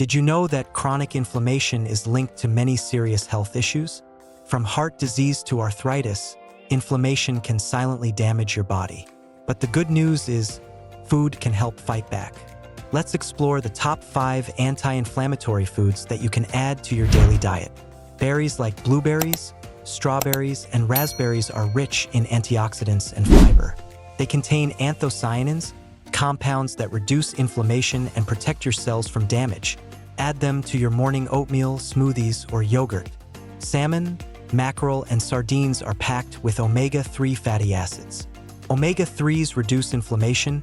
Did you know that chronic inflammation is linked to many serious health issues? From heart disease to arthritis, inflammation can silently damage your body. But the good news is, food can help fight back. Let's explore the top 5 anti-inflammatory foods that you can add to your daily diet. Berries like blueberries, strawberries, and raspberries are rich in antioxidants and fiber. They contain anthocyanins, compounds that reduce inflammation and protect your cells from damage. Add them to your morning oatmeal, smoothies, or yogurt. Salmon, mackerel, and sardines are packed with omega-3 fatty acids. Omega-3s reduce inflammation,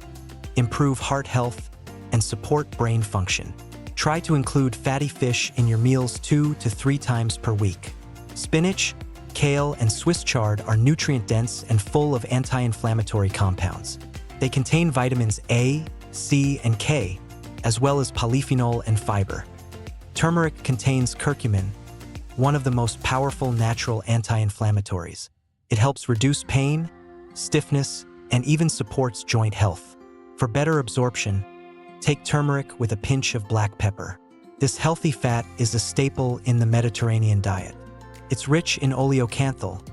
improve heart health, and support brain function. Try to include fatty fish in your meals 2 to 3 times per week. Spinach, kale, and Swiss chard are nutrient-dense and full of anti-inflammatory compounds. They contain vitamins A, C, and K, as well as polyphenol and fiber. Turmeric contains curcumin, one of the most powerful natural anti-inflammatories. It helps reduce pain, stiffness, and even supports joint health. For better absorption, take turmeric with a pinch of black pepper. This healthy fat is a staple in the Mediterranean diet. It's rich in oleocanthal,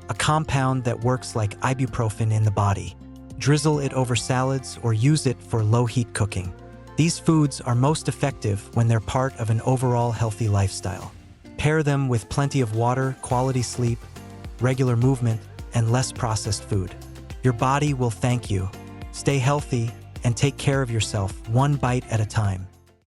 a compound that works like ibuprofen in the body. Drizzle it over salads or use it for low-heat cooking. These foods are most effective when they're part of an overall healthy lifestyle. Pair them with plenty of water, quality sleep, regular movement, and less processed food. Your body will thank you. Stay healthy and take care of yourself one bite at a time.